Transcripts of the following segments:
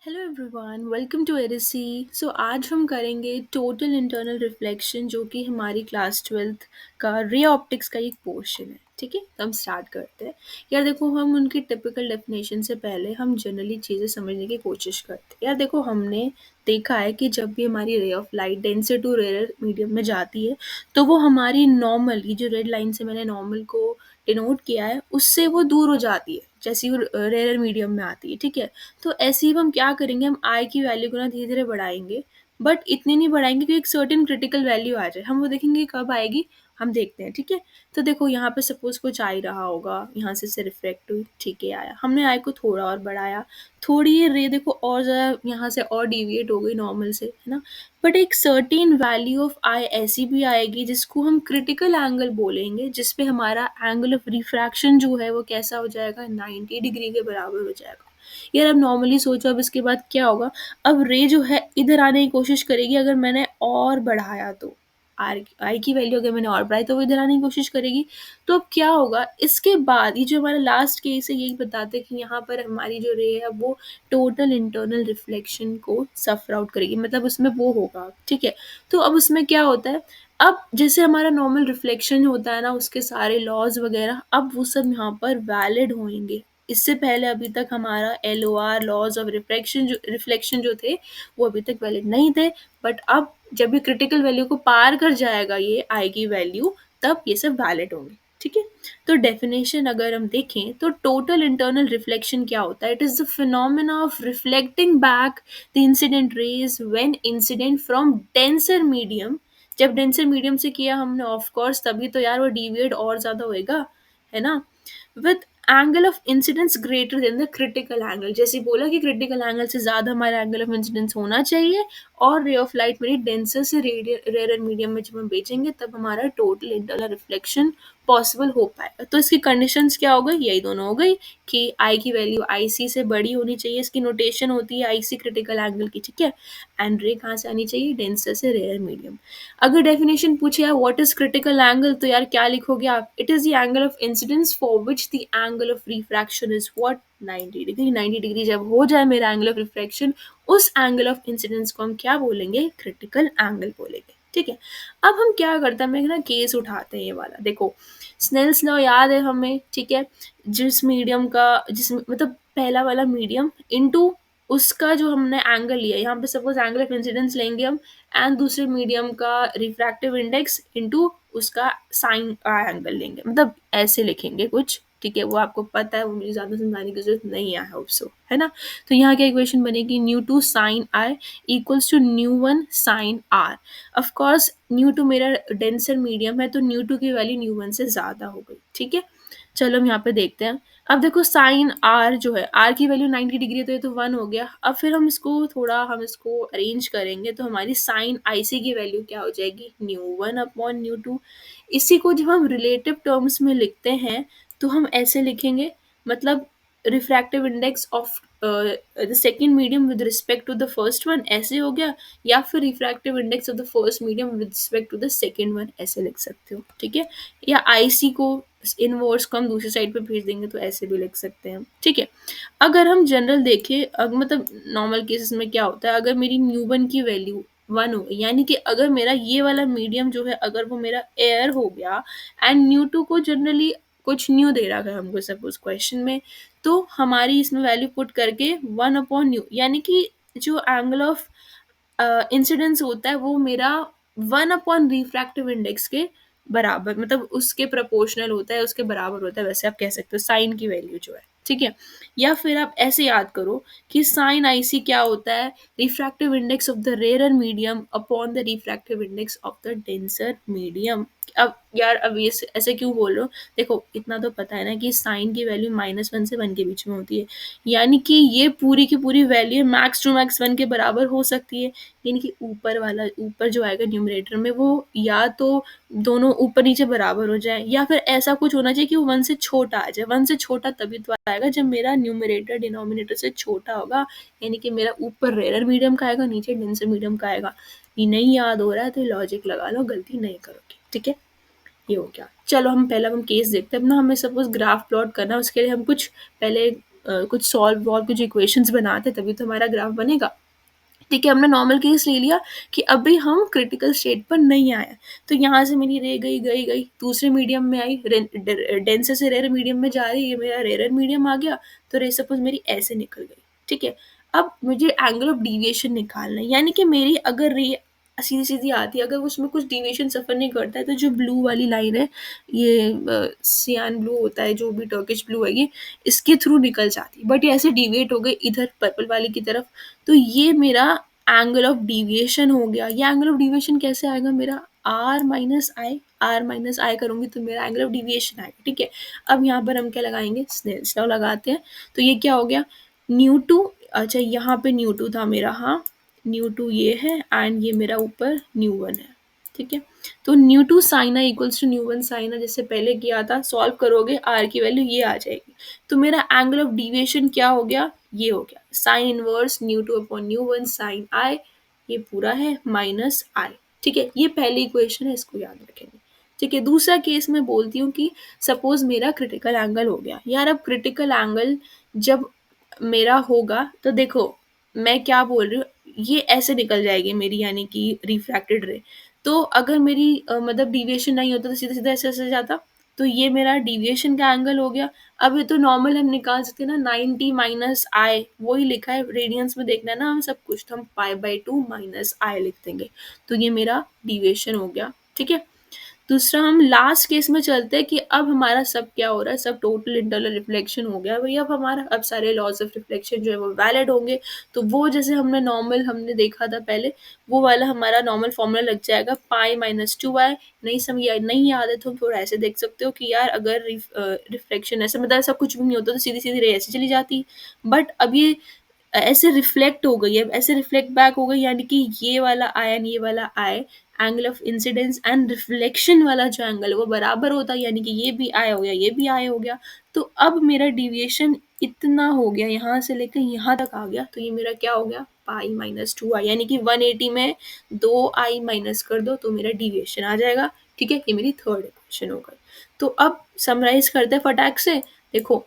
Hello everyone, welcome to एरिसी। So आज हम करेंगे टोटल इंटरनल रिफ्लेक्शन, जो कि हमारी क्लास ट्वेल्थ का रे ऑप्टिक्स का एक पोर्शन है। ठीक है, तो हम स्टार्ट करते हैं। यार देखो, हम उनकी टिपिकल डेफिनेशन से पहले हम जनरली चीज़ें समझने की कोशिश करते हैं। यार देखो, हमने देखा है कि जब भी हमारी ray of light denser to rare medium में जाती है, तो वो हमारी नॉर्मल, ये जो रेड लाइन से मैंने नॉर्मल को डिनोट किया है, उससे वो दूर हो जाती है जैसे वो रेयर मीडियम में आती है। ठीक है, तो ऐसे ही हम क्या करेंगे, हम आई की वैल्यू को ना धीरे धीरे बढ़ाएंगे, बट इतनी नहीं बढ़ाएंगे कि एक सर्टेन क्रिटिकल वैल्यू आ जाए। हम वो देखेंगे कब आएगी, हम देखते हैं। ठीक है, तो देखो यहाँ पे सपोज कुछ आ ही रहा होगा, यहाँ से रिफ्लेक्ट हुई, ठीक है, आया, हमने आई को थोड़ा और बढ़ाया, थोड़ी ये रे देखो और ज़्यादा यहाँ से और डिविएट हो गई नॉर्मल से, है ना। बट एक सर्टेन वैल्यू ऑफ आई ऐसी भी आएगी जिसको हम क्रिटिकल एंगल बोलेंगे, जिसपे हमारा एंगल ऑफ रिफ्रैक्शन जो है वो कैसा हो जाएगा, 90 डिग्री के बराबर हो जाएगा। यार अब नॉर्मली सोचो, अब इसके बाद क्या होगा। अब रे जो है इधर आने की कोशिश करेगी, अगर मैंने और बढ़ाया तो आर आई की वैल्यू अगर मैंने और बढ़ाई तो वो इधर आने की कोशिश करेगी। तो अब क्या होगा, इसके बाद ये जो हमारा लास्ट केस है यही बताते हैं कि यहाँ पर हमारी जो रे है वो टोटल इंटरनल रिफ्लेक्शन को सफर आउट करेगी, मतलब उसमें वो होगा। ठीक है, तो अब उसमें क्या होता है, अब जैसे हमारा नॉर्मल रिफ्लेक्शन होता है ना, उसके सारे लॉज वगैरह अब वो सब यहाँ पर वैलिड होंगे। इससे पहले अभी तक हमारा LOR लॉज ऑफ रिफ्लेक्शन जो थे वो अभी तक वैलिड नहीं थे। बट अब जब ये क्रिटिकल वैल्यू को पार कर जाएगा ये आई की वैल्यू, तब ये सब वैलिड होंगे। ठीक है, तो डेफिनेशन अगर हम देखें तो टोटल इंटरनल रिफ्लेक्शन क्या होता है, it is the phenomena of reflecting back the incident raise when incident from denser medium. जब डेंसर मीडियम से किया हमने, ऑफ कोर्स तभी तो यार वो डिविएट और ज्यादा होएगा, है ना, with angle of incidence greater than the critical angle. जैसे बोला कि क्रिटिकल एंगल से ज़्यादा हमारा एंगल ऑफ इंसिडेंस होना चाहिए, और रे ऑफ लाइट मेरी डेंसर से रेयर मीडियम में जब हम बेचेंगे तब हमारा टोटल इंटरनल रिफ्लेक्शन पॉसिबल हो पाएगा। तो इसकी कंडीशंस क्या हो गई, यही दोनों हो गई कि आई की वैल्यू आई सी से बड़ी होनी चाहिए, इसकी नोटेशन होती है आई सी क्रिटिकल एंगल की। ठीक है, एंड रे कहाँ से आनी चाहिए, डेंसर से रेयर मीडियम। अगर डेफिनेशन पूछे यार व्हाट इज क्रिटिकल एंगल, तो यार क्या लिखोगे आप, it is the angle of incidence for which the angle of refraction is what, 90 degree. 90 degree जब हो जाए मेरा एंगल ऑफ रिफ्रैक्शन, उस एंगल ऑफ इंसिडेंस को हम क्या बोलेंगे, क्रिटिकल एंगल बोलेंगे। ठीक है, अब हम क्या करते हैं, हम एक ना केस उठाते हैं, ये वाला देखो, स्नेल्स लॉ याद है हमें। ठीक है, जिस मीडियम का, जिस मतलब पहला वाला मीडियम इनटू उसका जो हमने एंगल लिया, यहाँ पे सपोज एंगल ऑफ इंसिडेंस लेंगे हम, एंड दूसरे मीडियम का रिफ्रैक्टिव इंडेक्स इनटू उसका साइन का एंगल लेंगे, मतलब ऐसे लिखेंगे कुछ। ठीक है, वो आपको पता है, वो मुझे ज़्यादा समझाने की जरूरत नहीं है, होप सो, है ना। तो यहाँ क्या इक्वेशन बनेगी, mu two sine I equals to new one sine r. Of course mu two मेरा डेंसर मीडियम है, तो न्यू टू की वैल्यू न्यू वन से ज़्यादा हो गई। ठीक है, चलो हम यहाँ पे देखते हैं। अब देखो साइन आर जो है, आर की वैल्यू 90 डिग्री है, तो ये तो 1 हो गया। अब फिर हम इसको थोड़ा हम इसको अरेंज करेंगे, तो हमारी साइन आई सी की वैल्यू क्या हो जाएगी, mu one upon mu two. इसी को जब हम रिलेटिव टर्म्स में लिखते हैं तो हम ऐसे लिखेंगे, मतलब refractive index of the second medium with respect to the first one, ऐसे हो गया। या फिर refractive index of the first medium with respect to the second one, ऐसे लिख सकते हो। ठीक है, या आई सी को इनवर्स को हम दूसरी साइड पे भेज देंगे, तो ऐसे भी लिख सकते हैं हम। ठीक है, अगर हम जनरल देखें, मतलब नॉर्मल केसेस में क्या होता है, अगर मेरी न्यू वन की वैल्यू 1 हो गई, यानी कि अगर मेरा ये वाला मीडियम जो है अगर वो मेरा एयर हो गया, एंड न्यू टू को जनरली कुछ न्यू दे रहा है हमको सपोज क्वेश्चन में, तो हमारी इसमें वैल्यू पुट करके 1 अपॉन न्यू, यानी कि जो एंगल ऑफ इंसिडेंस होता है वो मेरा 1 अपॉन रिफ्रैक्टिव इंडेक्स के बराबर, मतलब उसके प्रोपोर्शनल होता है, उसके बराबर होता है, वैसे आप कह सकते हो साइन की वैल्यू जो है। ठीक है, या फिर आप ऐसे याद करो कि साइन आई सी क्या होता है, refractive index of the rare medium upon the refractive index of the denser medium. अब यार अब ये ऐसे क्यों बोल रहे हो, देखो इतना तो पता है ना कि साइन की वैल्यू -1 से 1 के बीच में होती है, यानी कि ये पूरी की पूरी वैल्यू मैक्स टू मैक्स 1 के बराबर हो सकती है। यानी कि ऊपर वाला, ऊपर जो आएगा न्यूमरेटर में, वो या तो दोनों ऊपर नीचे बराबर हो जाए, या फिर ऐसा कुछ होना चाहिए कि वो 1 से छोटा आ जाए। 1 से छोटा तभी तो आएगा जब मेरा न्यूमरेटर डिनोमिनेटर से छोटा होगा, यानी कि मेरा ऊपर रेयर मीडियम का आएगा, नीचे डेंसर मीडियम का आएगा। ये नहीं याद हो रहा है तो लॉजिक लगा लो, गलती नहीं करोगे। ठीक है, ये हो गया। चलो हम पहले हम केस देखते हैं अपना, हमें सपोज ग्राफ प्लॉट करना है, उसके लिए हम कुछ पहले कुछ सॉल्व और कुछ इक्वेशंस बनाते तभी तो हमारा ग्राफ बनेगा। ठीक है, हमने नॉर्मल केस ले लिया कि अभी हम क्रिटिकल स्टेट पर नहीं आए। तो यहाँ से मेरी रे गई, दूसरे मीडियम में आई, डेंसर से रेयर मीडियम में जा रही है, ये मेरा रेयर मीडियम आ गया, तो रे सपोज मेरी ऐसे निकल गई। ठीक है, अब मुझे एंगल ऑफ डिविएशन निकालना है, यानी कि मेरी अगर रे सीधी सीधी आती है, अगर उसमें कुछ डिविएशन सफ़र नहीं करता है, तो जो ब्लू वाली लाइन है, ये सियान ब्लू होता है, जो भी टर्किश ब्लू है, ये इसके थ्रू निकल जाती है, बट ये ऐसे डिविएट हो गई इधर पर्पल वाली की तरफ, तो ये मेरा एंगल ऑफ डिविएशन हो गया। ये एंगल ऑफ डिविएशन कैसे आएगा मेरा, आर माइनस आई करूँगी तो मेरा एंगल ऑफ डिविएशन आएगा। ठीक है, अब यहाँ पर हम क्या लगाएंगे, स्नेल्स लॉ लगाते हैं। तो ये क्या हो गया, न्यू टू, अच्छा यहाँ पे न्यू टू था मेरा, हाँ न्यू टू ये है एंड ये मेरा ऊपर न्यू वन है। ठीक है, तो new two sine I equals to new one sine I, जैसे पहले किया था, सॉल्व करोगे आर की वैल्यू ये आ जाएगी। तो मेरा एंगल ऑफ डिविएशन क्या हो गया, ये हो गया sine inverse nu two upon nu one sine I, ये पूरा है माइनस आई। ठीक है, ये पहली इक्वेशन है, इसको याद रखेंगे। ठीक है, दूसरा केस मैं बोलती हूँ कि सपोज मेरा क्रिटिकल एंगल हो गया। यार अब क्रिटिकल एंगल जब मेरा होगा तो देखो मैं क्या बोल रही हूँ, ये ऐसे निकल जाएगी मेरी, यानी कि रिफ्रैक्टेड रे। तो अगर मेरी मतलब डिविएशन नहीं होता तो सीधा सीधा ऐसे ऐसे जाता, तो ये मेरा डिविएशन का एंगल हो गया। अब ये तो नॉर्मल हम निकाल सकते हैं ना, 90 माइनस आई, वही लिखा है, रेडियंस में देखना है ना हम सब कुछ, तो हम पाई/2 माइनस आई लिख देंगे। तो ये मेरा डिविएशन हो गया। ठीक है, दूसरा हम लास्ट केस में चलते हैं कि अब हमारा सब क्या हो रहा है, सब टोटल इंटरनल रिफ्लेक्शन हो गया भाई। अब हमारा अब सारे लॉज ऑफ रिफ्लेक्शन जो है वो वैलिड होंगे। तो वो जैसे हमने देखा था पहले, वो वाला हमारा नॉर्मल फॉर्मूला लग जाएगा, पाई/2y। नहीं याद है तो हम थोड़ा ऐसे देख सकते हो कि यार अगर रिफ्लेक्शन ऐसे मतलब ऐसा कुछ भी नहीं होता तो सीधी सीधी रे ऐसे चली जाती, बट अब ये ऐसे रिफ्लेक्ट हो गई है, ऐसे रिफ्लेक्ट बैक हो गई, यानी कि ये वाला आयन ये वाला आए, angle of incidence and reflection वाला जो एंगल है वो बराबर होता है, यानी कि ये भी आय हो गया, ये भी आय हो गया। तो अब मेरा डिविएशन इतना हो गया, यहाँ से लेकर यहाँ तक आ गया, तो ये मेरा क्या हो गया, पाई/2i, यानी कि 180 में 2i माइनस कर दो तो मेरा डिविएशन आ जाएगा। ठीक है, ये मेरी थर्ड इक्वेशन हो गई। तो अब समराइज करते हैं फटाक से। देखो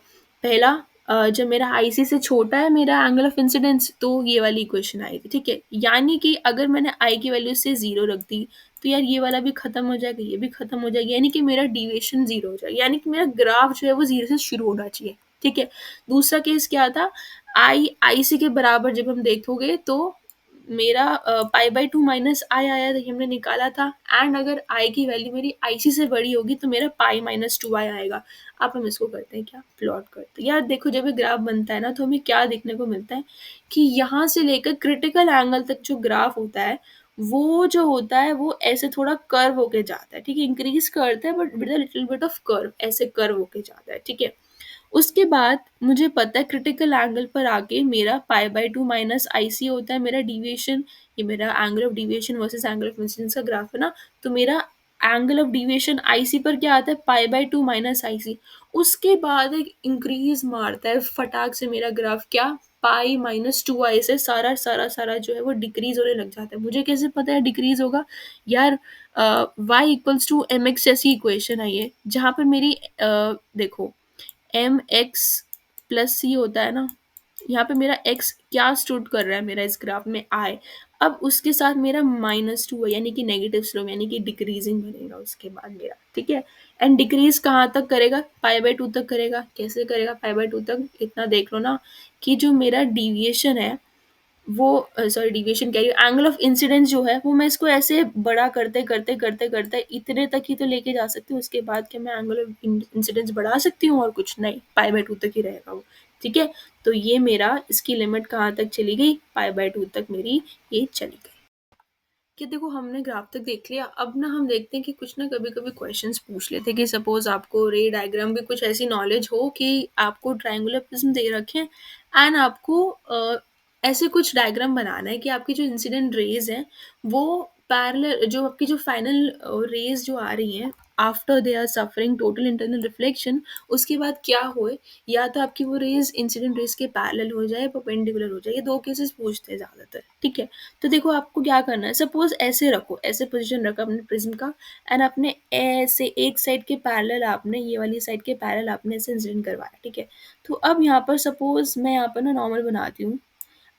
पहला, जब मेरा आईसी से छोटा है मेरा एंगल ऑफ इंसिडेंस, तो ये वाली इक्वेशन आएगी। ठीक है, यानी कि अगर मैंने आई की वैल्यू से 0 रख दी तो यार ये वाला भी खत्म हो जाएगा, ये भी खत्म हो जाएगा, यानी कि मेरा डिविएशन 0 हो जाएगा, यानी कि मेरा ग्राफ जो है वो 0 से शुरू होना चाहिए। ठीक है, दूसरा केस क्या था, आईसी के बराबर जब हम देखोगे तो मेरा पाई/2 माइनस आई आया था, ये हमने निकाला था, एंड अगर आई की वैल्यू मेरी आईसी से बड़ी होगी तो मेरा पाई/2i आएगा। अब हम इसको करते हैं क्या, प्लॉट करते हैं। यार देखो जब ये ग्राफ बनता है ना तो हमें क्या देखने को मिलता है कि यहाँ से लेकर क्रिटिकल एंगल तक जो ग्राफ होता है वो जो होता है वो ऐसे थोड़ा कर्व होके जाता है। ठीक है, इंक्रीज करता है but with a little bit of curve, ऐसे कर्व होके जाता है। ठीक है, उसके बाद मुझे पता है क्रिटिकल एंगल पर आके मेरा पाई/2 माइनस आईसी होता है मेरा डिविएशन। ये मेरा angle of deviation versus angle of incidence का ग्राफ है ना, तो मेरा एंगल ऑफ डिविएशन आईसी पर क्या आता है, पाई/2 माइनस आईसी। उसके बाद एक इंक्रीज मारता है फटाक से मेरा ग्राफ, क्या, पाई/2i से सारा सारा सारा जो है वो डिक्रीज होने लग जाता है। मुझे कैसे पता है डिक्रीज होगा, यार y=mx जैसी इक्वेशन है ये, जहाँ पर मेरी देखो एम एक्स प्लस सी होता है ना, यहाँ पे मेरा x क्या स्टूड कर रहा है मेरा इस ग्राफ में, आई। अब उसके साथ मेरा -2 है, यानी कि नेगेटिव स्लोप, यानी कि डिक्रीजिंग बनेगा उसके बाद मेरा। ठीक है, एंड डिक्रीज कहाँ तक करेगा, पाई/2 तक करेगा। कैसे करेगा पाई/2 तक, इतना देख लो ना कि जो मेरा डिविएशन है वो, सॉरी डिविएशन कह रही हूँ, एंगल ऑफ इंसिडेंस जो है वो मैं इसको ऐसे बड़ा करते करते करते करते इतने तक ही तो लेके जा सकती हूँ। उसके बाद क्या मैं एंगल ऑफ इंसिडेंस बढ़ा सकती हूँ, और कुछ नहीं, पाई/2 तक ही रहेगा वो। ठीक है, तो ये मेरा इसकी लिमिट कहाँ तक चली गई, पाई/2 तक मेरी ये चली गई। कि देखो हमने ग्राफ तक देख लिया, अब ना हम देखते हैं कि कुछ ना कभी कभी क्वेश्चंस पूछ लेते हैं कि सपोज आपको रे डायग्राम की कुछ ऐसी नॉलेज हो कि आपको ट्रायंगुलर प्रिज्म दे रखे हैं, एंड आपको ऐसे कुछ डायग्राम बनाना है कि आपकी जो इंसिडेंट रेज हैं वो पैरेलल, जो आपकी जो फाइनल रेज जो आ रही हैं after they are suffering total internal reflection, उसके बाद क्या होए, या तो आपकी वो रेज इंसिडेंट रेज के पैरेलल हो जाए, परपेंडिकुलर हो जाए, ये दो केसेस पूछते हैं ज़्यादातर, ठीक है। तो देखो आपको क्या करना है, सपोज ऐसे रखो, ऐसे पोजीशन रखा अपने प्रिज्म का, एंड आपने ऐसे एक साइड के पैरेलल, आपने ये वाली साइड के पैरेलल आपने ऐसे इंसिडेंट करवाया, ठीक है। तो अब यहाँ पर सपोज मैं यहाँ पर ना नॉर्मल बनाती हूँ।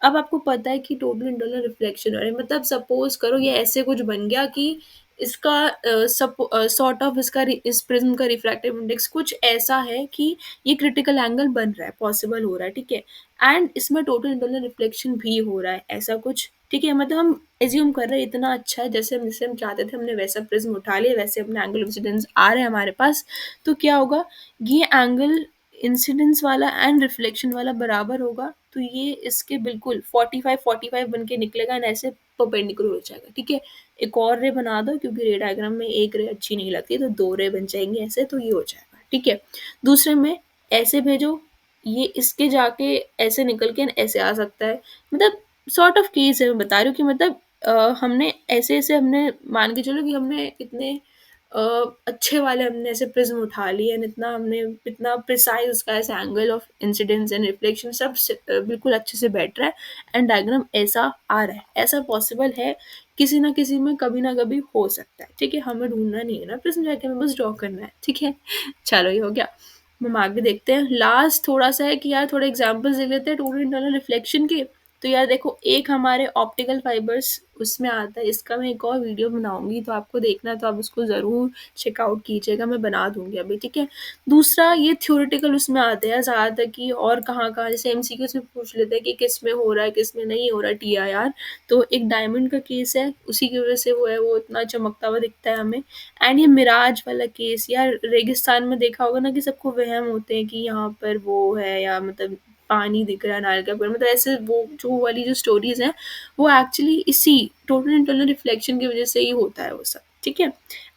अब आपको पता है कि टोटल इंटरनल रिफ्लेक्शन हो रहा है, मतलब सपोज करो ये ऐसे कुछ बन गया कि इसका सॉर्ट ऑफ इसका इस प्रिज्म का रिफ्रैक्टिव इंडेक्स कुछ ऐसा है कि ये क्रिटिकल एंगल बन रहा है, पॉसिबल हो रहा है, ठीक है। एंड इसमें टोटल इंटरनल रिफ्लेक्शन भी हो रहा है, ऐसा कुछ, ठीक है। मतलब हम एज्यूम कर रहे हैं इतना अच्छा है, जैसे हम चाहते थे, हमने वैसा प्रिज्म उठा लिया, वैसे अपने एंगल ऑफ इंसिडेंस आ रहे हैं हमारे पास। तो क्या होगा, ये एंगल इंसिडेंस वाला एंड रिफ्लेक्शन वाला बराबर होगा, तो ये इसके बिल्कुल 45 बन के निकलेगा, एंड ऐसे परपेंडिकुलर हो जाएगा, ठीक है। एक और रे बना दो, क्योंकि रे डायग्राम में एक रे अच्छी नहीं लगती, तो दो रे बन जाएंगे ऐसे, तो ये हो जाएगा, ठीक है। दूसरे में ऐसे भेजो, ये इसके जाके ऐसे निकल के ऐसे आ सकता है, मतलब सॉर्ट ऑफ केस है, मैं बता रही हूँ कि मतलब हमने ऐसे ऐसे हमने मान के चलो कि हमने इतने अ, अच्छे वाले हमने ऐसे प्रिज्म उठा लिए, एंड इतना हमने इतना प्रिसाइज उसका ऐसे angle of incidence and reflection सब बिल्कुल अच्छे से बैठ रहा है, एंड डायग्राम ऐसा आ रहा है, ऐसा पॉसिबल है, किसी ना किसी में कभी ना कभी हो सकता है, ठीक है। हमें ढूंढना नहीं है ना प्रिज्म, जाके हमें बस ड्रॉ करना है, ठीक है। चलो ये हो गया। हम आगे देखते हैं, लास्ट थोड़ा सा है कि यार थोड़े एग्जांपल्स देख लेते हैं टोटल इंटरनल रिफ्लेक्शन के। तो यार देखो, एक हमारे ऑप्टिकल फाइबर्स उसमें आता है, इसका मैं एक और वीडियो बनाऊंगी, तो आपको देखना है तो आप उसको ज़रूर चेकआउट कीजिएगा, मैं बना दूंगी अभी, ठीक है। दूसरा ये थ्योरेटिकल उसमें आते हैं ज़्यादातर कि और कहाँ कहाँ, जैसे एमसीक्यूज में पूछ लेते हैं कि किस में हो रहा है, किस में नहीं हो रहा है टीआईआर। तो एक डायमंड का केस है, उसी की वजह से वो है, वो इतना चमकता हुआ दिखता है हमें। एंड ये मिराज वाला केस, यार रेगिस्तान में देखा होगा ना कि सबको वहम होते हैं कि यहाँ पर वो है, या मतलब पानी दिख रहा है नारियल का पेड़, मतलब ऐसे वो जो वाली जो स्टोरीज हैं, वो एक्चुअली इसी टोटल इंटरनल रिफ्लेक्शन की वजह से ही होता है वो सब, ठीक है।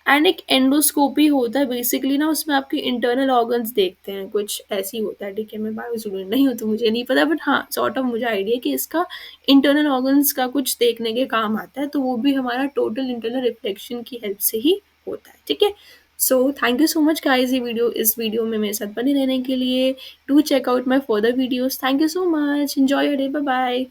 एंड एक एंडोस्कोपी होता है बेसिकली ना, उसमें आपके इंटरनल ऑर्गन्स देखते हैं, कुछ ऐसी होता है, ठीक है। मैं बायो स्टूडेंट नहीं हूँ तो मुझे नहीं पता, बट हाँ सॉर्ट ऑफ मुझे आइडिया कि इसका इंटरनल ऑर्गन्स का कुछ देखने के काम आता है, तो वो भी हमारा टोटल इंटरनल रिफ्लेक्शन की हेल्प से ही होता है, ठीक है। So thank you so much guys, ये वीडियो इस वीडियो में मेरे साथ बने रहने के लिए। Do check out my further videos. Thank you so much, enjoy your day, bye bye.